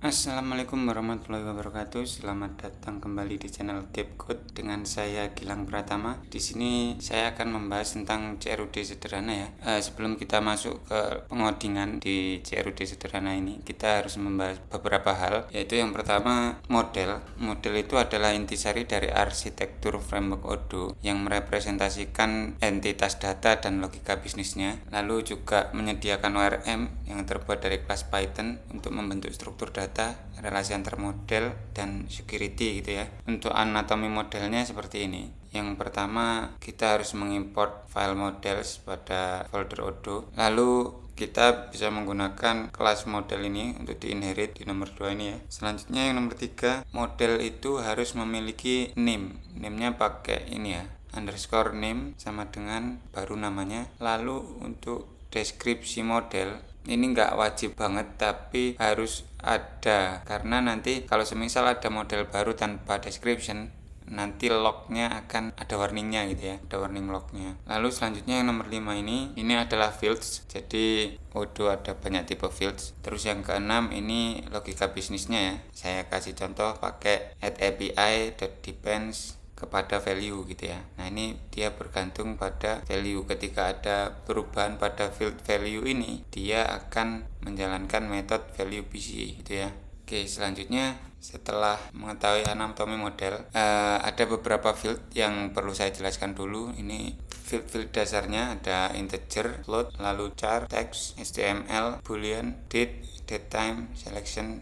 Assalamualaikum warahmatullahi wabarakatuh. Selamat datang kembali di channel Capcode dengan saya Gilang Pratama. Di sini saya akan membahas tentang CRUD sederhana ya. Sebelum kita masuk ke pengodingan di CRUD sederhana ini, kita harus membahas beberapa hal, yaitu yang pertama model. Model itu adalah intisari dari arsitektur framework Odoo yang merepresentasikan entitas data dan logika bisnisnya. Lalu juga menyediakan ORM yang terbuat dari kelas Python untuk membentuk struktur data, relasi antar model, dan security gitu ya. Untuk anatomi modelnya seperti ini. Yang pertama, kita harus mengimport file models pada folder Odoo. Lalu kita bisa menggunakan kelas model ini untuk diinherit di nomor 2 ini ya. Selanjutnya yang nomor 3, model itu harus memiliki name. Name-nya pakai ini ya, underscore name sama dengan baru namanya. Lalu untuk deskripsi model ini nggak wajib banget, tapi harus ada, karena nanti kalau semisal ada model baru tanpa description, nanti lognya akan ada warningnya gitu ya, ada warning lognya. Lalu selanjutnya yang nomor 5 ini adalah fields. Jadi Odoo ada banyak tipe fields. Terus yang keenam ini logika bisnisnya ya. Saya kasih contoh pakai add_api.depends kepada value gitu ya. Nah ini dia bergantung pada value. Ketika ada perubahan pada field value ini, dia akan menjalankan metode value PC gitu ya. Oke, selanjutnya setelah mengetahui anatomi model, ada beberapa field yang perlu saya jelaskan dulu. Ini field dasarnya ada integer, float, lalu char, text, HTML, boolean, date, datetime, selection.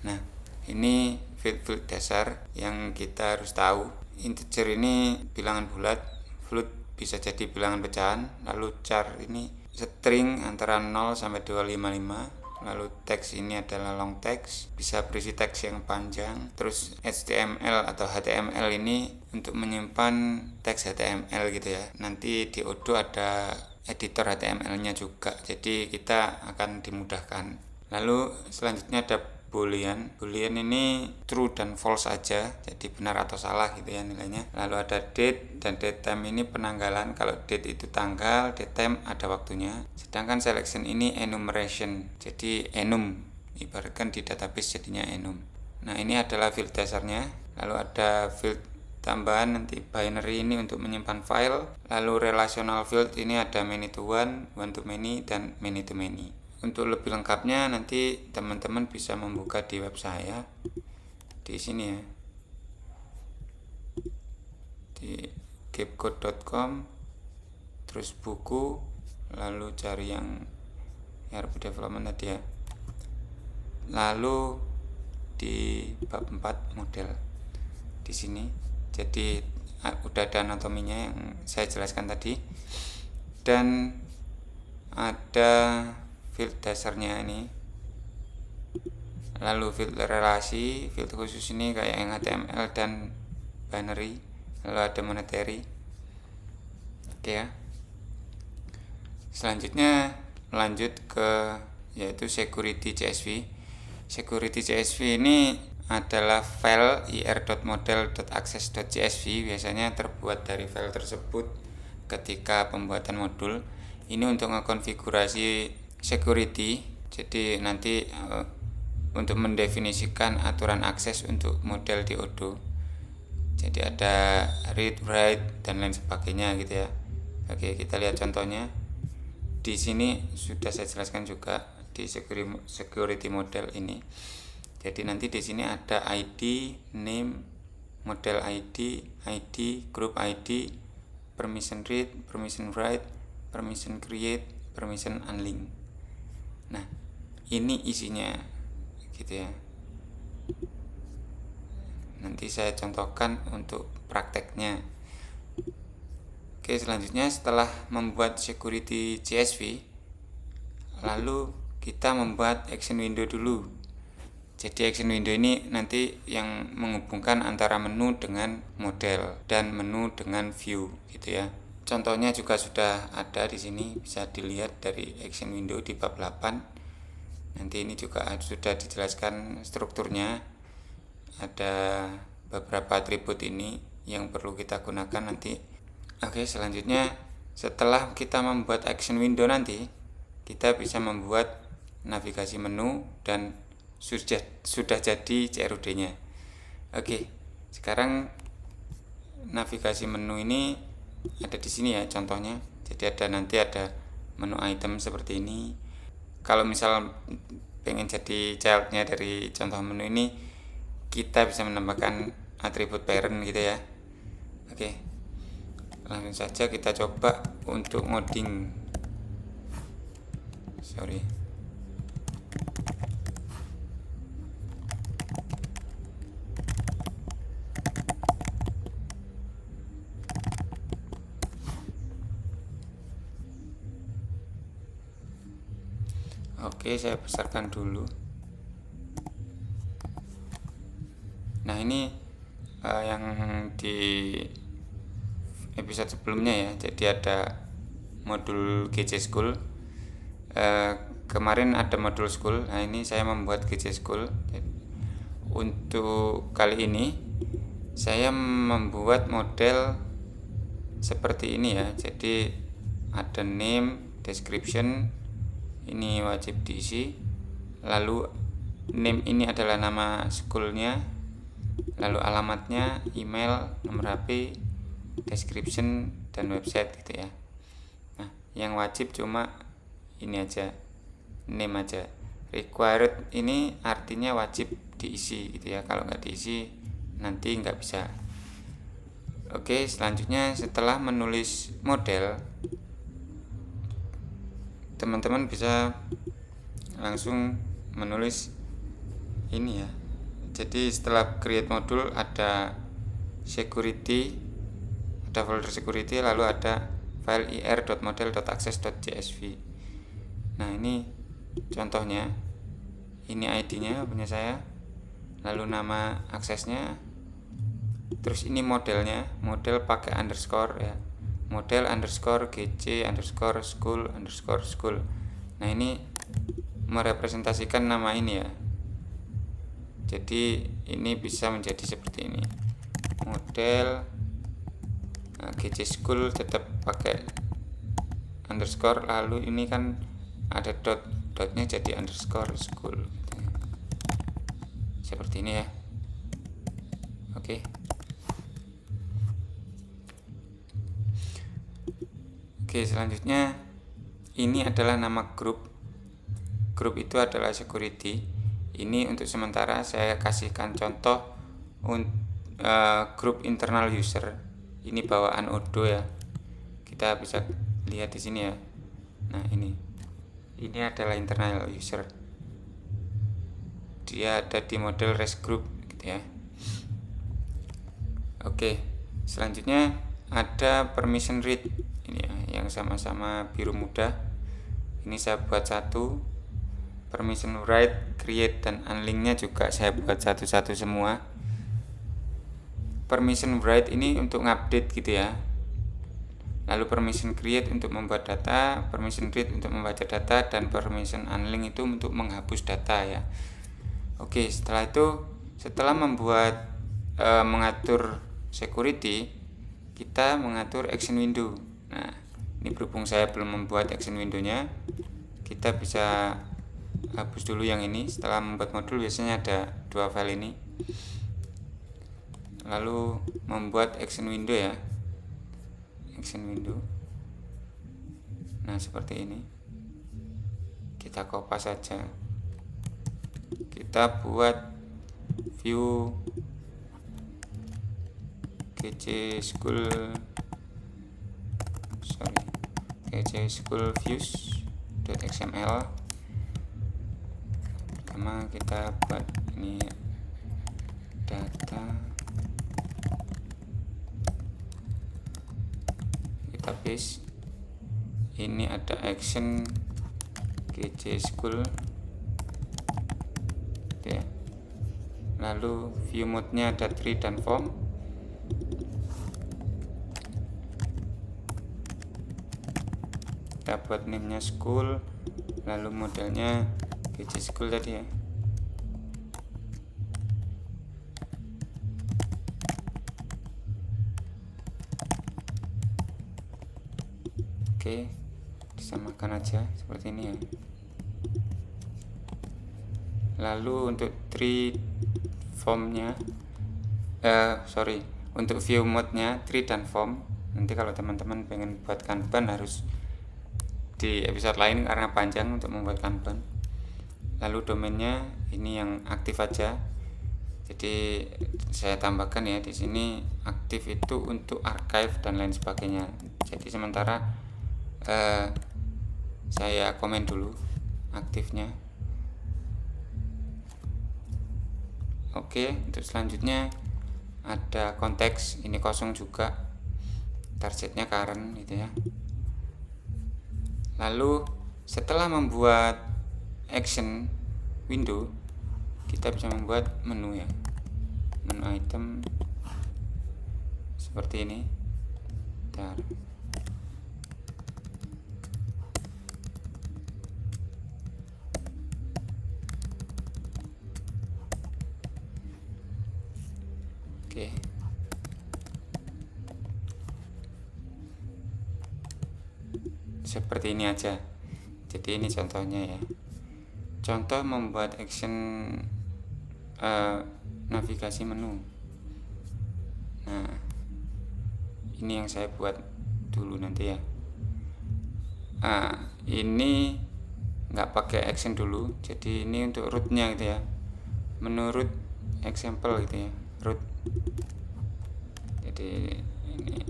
Nah, ini field dasar yang kita harus tahu. Integer ini bilangan bulat, float bisa jadi bilangan pecahan, lalu char ini string antara 0 sampai 255, lalu text ini adalah long text, bisa berisi teks yang panjang. Terus HTML atau HTML ini untuk menyimpan teks HTML gitu ya. Nanti di Odoo ada editor HTML-nya juga, jadi kita akan dimudahkan. Lalu selanjutnya ada boolean. Boolean ini true dan false aja, jadi benar atau salah gitu ya nilainya. Lalu ada date dan datetime ini penanggalan. Kalau date itu tanggal, datetime ada waktunya. Sedangkan selection ini enumeration, jadi enum, ibaratkan di database jadinya enum. Nah ini adalah field dasarnya. Lalu ada field tambahan nanti binary ini untuk menyimpan file. Lalu relational field ini ada many to one, one to many, dan many to many. Untuk lebih lengkapnya nanti teman-teman bisa membuka di web saya di sini ya, di capcode.com, terus buku, lalu cari yang ERP development tadi ya, lalu di bab 4 model di sini. Jadi udah ada anatominya yang saya jelaskan tadi, dan ada field dasarnya ini. Lalu field relasi, field khusus ini kayak yang HTML dan binary. Lalu ada monetary. Oke ya. Selanjutnya lanjut ke yaitu security CSV. Security CSV ini adalah file ir.model.access.csv, biasanya terbuat dari file tersebut ketika pembuatan modul. Ini untuk ngekonfigurasi security, jadi nanti untuk mendefinisikan aturan akses untuk model di Odoo. Jadi ada read, write, dan lain sebagainya gitu ya. Oke, kita lihat contohnya. Di sini sudah saya jelaskan juga di security model ini. Jadi nanti di sini ada ID, name, model ID, ID, group ID, permission read, permission write, permission create, permission unlink. Nah, ini isinya gitu ya. Nanti saya contohkan untuk prakteknya. Oke, selanjutnya setelah membuat security CSV, lalu kita membuat action window dulu. Jadi action window ini nanti yang menghubungkan antara menu dengan model dan menu dengan view gitu ya. Contohnya juga sudah ada di sini, bisa dilihat dari action window di bab 8. Nanti ini juga sudah dijelaskan strukturnya. Ada beberapa atribut ini yang perlu kita gunakan nanti. Oke, selanjutnya setelah kita membuat action window nanti, kita bisa membuat navigasi menu dan sudah jadi CRUD-nya. Oke, sekarang navigasi menu ini ada di sini ya contohnya. Jadi nanti ada menu item seperti ini. Kalau misal pengen jadi childnya dari contoh menu ini, kita bisa menambahkan atribut parent gitu ya. Oke, langsung saja kita coba untuk ngoding. Oke, saya besarkan dulu. Nah, ini yang di episode sebelumnya ya. Jadi ada modul GC School. Kemarin ada modul school. Nah, ini saya membuat GC School. Untuk kali ini saya membuat model seperti ini ya. Jadi ada name, description, ini wajib diisi. Lalu name ini adalah nama schoolnya, lalu alamatnya, email, nomor HP, description, dan website gitu ya. Nah, yang wajib cuma ini aja, name aja. Required ini artinya wajib diisi gitu ya. Kalau nggak diisi nanti nggak bisa. Oke, selanjutnya setelah menulis model, teman-teman bisa langsung menulis ini ya. Jadi setelah create modul ada security, ada folder security, lalu ada file ir.model.access.csv. Nah, ini contohnya, ini ID-nya punya saya, lalu nama aksesnya, terus ini modelnya, model pakai underscore ya, model underscore gc underscore school. Nah, ini merepresentasikan nama ini ya. Jadi ini bisa menjadi seperti ini, model GC School tetap pakai underscore, lalu ini kan ada dotnya jadi underscore school seperti ini ya. Oke, selanjutnya ini adalah nama grup itu adalah security. Ini untuk sementara saya kasihkan contoh grup internal user. Ini bawaan Odoo ya. Kita bisa lihat di sini ya. Nah, ini adalah internal user. Dia ada di model REST group gitu ya. Oke, selanjutnya ada permission read ini ya, yang sama-sama biru muda. Ini saya buat satu. Permission write, create, dan unlinknya juga saya buat satu-satu semua. Permission write ini untuk ngupdate gitu ya. Lalu permission create untuk membuat data, permission read untuk membaca data, dan permission unlink itu untuk menghapus data ya. Oke, setelah itu, setelah membuat mengatur security, kita mengatur action window. Nah, ini berhubung saya belum membuat action window-nya, kita bisa hapus dulu yang ini. Setelah membuat modul biasanya ada dua file ini. Lalu membuat action window ya, action window. Nah, seperti ini. Kita kopas saja. Kita buat view GC School views.xml. Pertama kita buat ini data, kita paste. Ini ada action GC School gitu ya. Lalu view mode-nya ada tree dan form. Kita buat name-nya school, lalu modelnya GC School tadi ya. Oke, disamakan aja seperti ini ya. Lalu untuk tree formnya untuk view mode-nya tree dan form. Nanti kalau teman-teman pengen buat Kanban harus di episode lain karena panjang untuk membuat Kanban. Lalu domainnya ini yang aktif aja. Jadi saya tambahkan ya di sini aktif itu untuk archive dan lain sebagainya. Jadi sementara saya komen dulu aktifnya. Oke, untuk selanjutnya ada konteks, ini kosong juga, targetnya current gitu ya. Lalu setelah membuat action window, kita bisa membuat menu ya, menu item seperti ini. Bentar. Oke. Seperti ini aja. Jadi ini contohnya ya. Contoh membuat action navigasi menu. Nah, ini yang saya buat dulu nanti ya. Ini nggak pakai action dulu. Jadi ini untuk rootnya gitu ya. Menurut example gitu ya, root. Jadi ini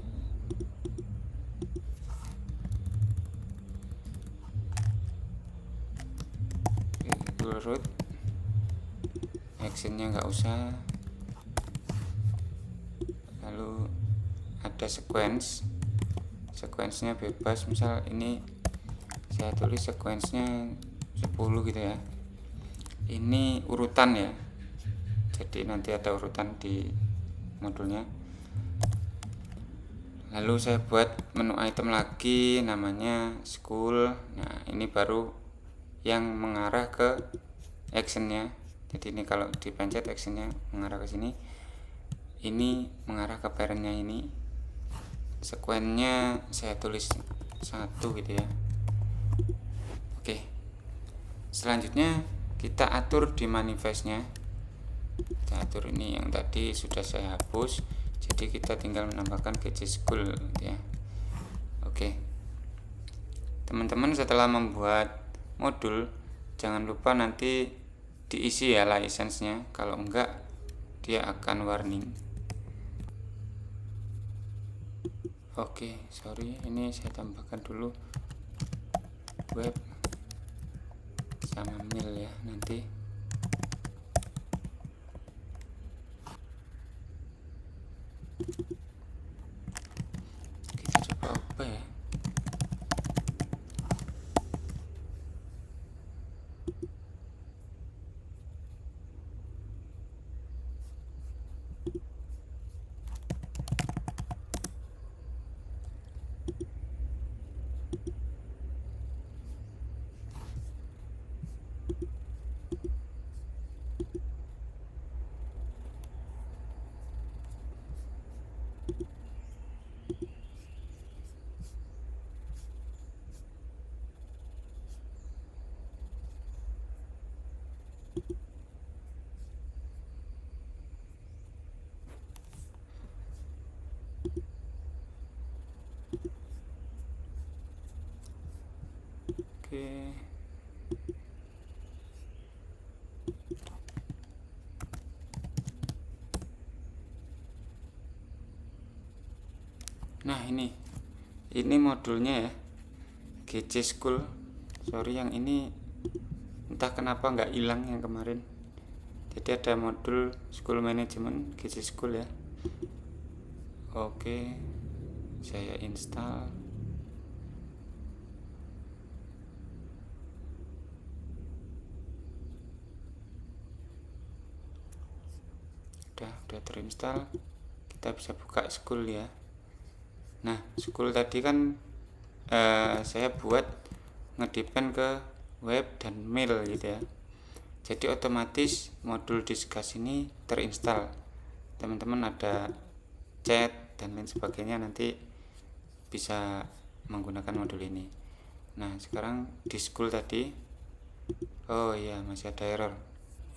root, actionnya nggak usah. Lalu ada sequence-nya bebas, misal ini saya tulis sequence-nya 10 gitu ya. Ini urutan ya, jadi nanti ada urutan di modulnya. Lalu saya buat menu item lagi, namanya school. Nah, ini baru yang mengarah ke actionnya. Jadi ini kalau dipencet actionnya mengarah ke sini, ini mengarah ke parentnya ini. Sequence-nya saya tulis 1 gitu ya. Oke, selanjutnya kita atur di manifestnya. Kita atur ini yang tadi sudah saya hapus, jadi kita tinggal menambahkan get school gitu ya. Oke, teman-teman setelah membuat modul jangan lupa nanti diisi ya license-nya, kalau enggak dia akan warning. Oke, sorry, ini saya tambahkan dulu web sama mail ya nanti. Kita coba apa ya. Oke. Nah, ini modulnya ya, GC School. Sorry, yang ini entah kenapa nggak hilang yang kemarin. Jadi ada modul School Management GC School ya. Oke, saya install. Udah terinstall. Kita bisa buka School ya. Nah, School tadi kan saya buat ngedepend ke web dan mail gitu ya. Jadi otomatis modul Discuss ini terinstall. Teman-teman ada chat dan lain sebagainya, nanti bisa menggunakan modul ini. Nah, sekarang di School tadi, oh iya masih ada error.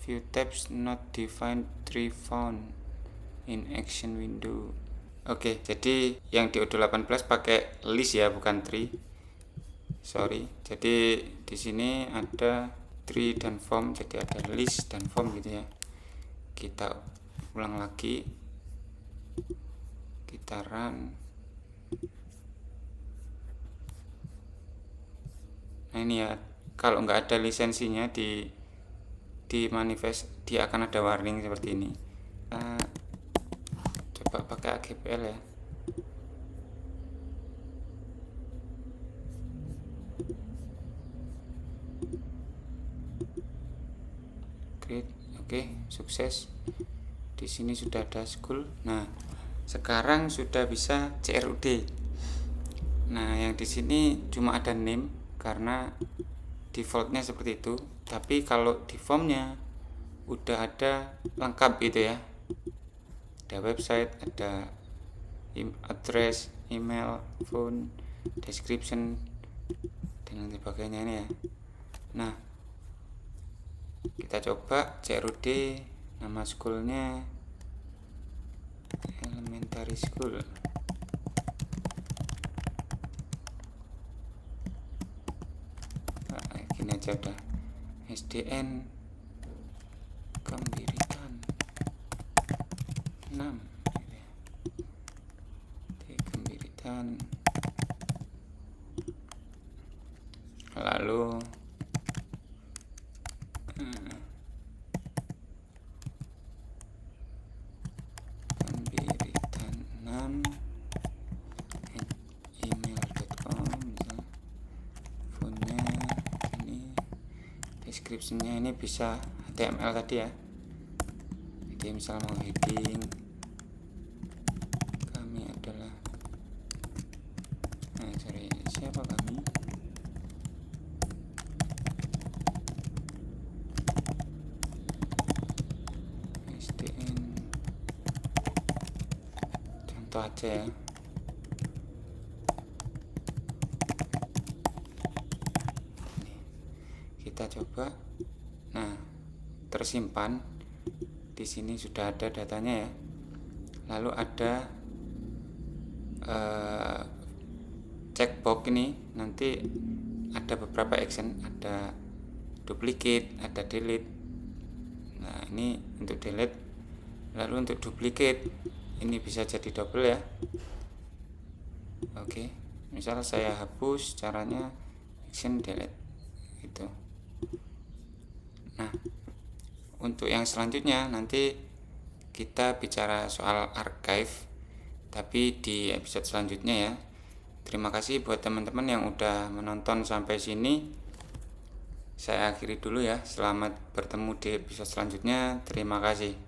view tabs not defined tree found in action window. Oke, jadi yang di Odoo 18 pakai list ya, bukan tree. Sorry. Jadi di sini ada tree dan form, jadi ada list dan form gitu ya. Kita ulang lagi, kita run. Nah ini ya, kalau nggak ada lisensinya di manifest, dia akan ada warning seperti ini. Coba pakai AGPL ya. Great, oke, sukses. Di sini sudah ada school. Nah, sekarang sudah bisa CRUD. Nah, yang di sini cuma ada name karena defaultnya seperti itu. Tapi kalau di formnya udah ada lengkap gitu ya. Ada website, ada address, email, phone, description, dan lain sebagainya ini ya. Nah, kita coba CRUD, nama schoolnya elementary school. Gini aja udah. SDN Kembiritan 6 di Kembiritan. Lalu Kembiritan 6 email.com, phone-nya ini, description-nya ini bisa HTML tadi ya. Jadi misal mau heading, kami adalah, siapa kami? SDN, contoh aja ya. Kita coba. Nah, tersimpan di sini, sudah ada datanya ya. Lalu ada checkbox ini, nanti ada beberapa action, ada duplicate, ada delete. Nah, ini untuk delete. Lalu untuk duplicate ini bisa jadi double ya. Oke, misal saya hapus, caranya action delete gitu. Nah, untuk yang selanjutnya nanti kita bicara soal archive, tapi di episode selanjutnya ya. Terima kasih buat teman-teman yang udah menonton sampai sini. Saya akhiri dulu ya. Selamat bertemu di episode selanjutnya. Terima kasih.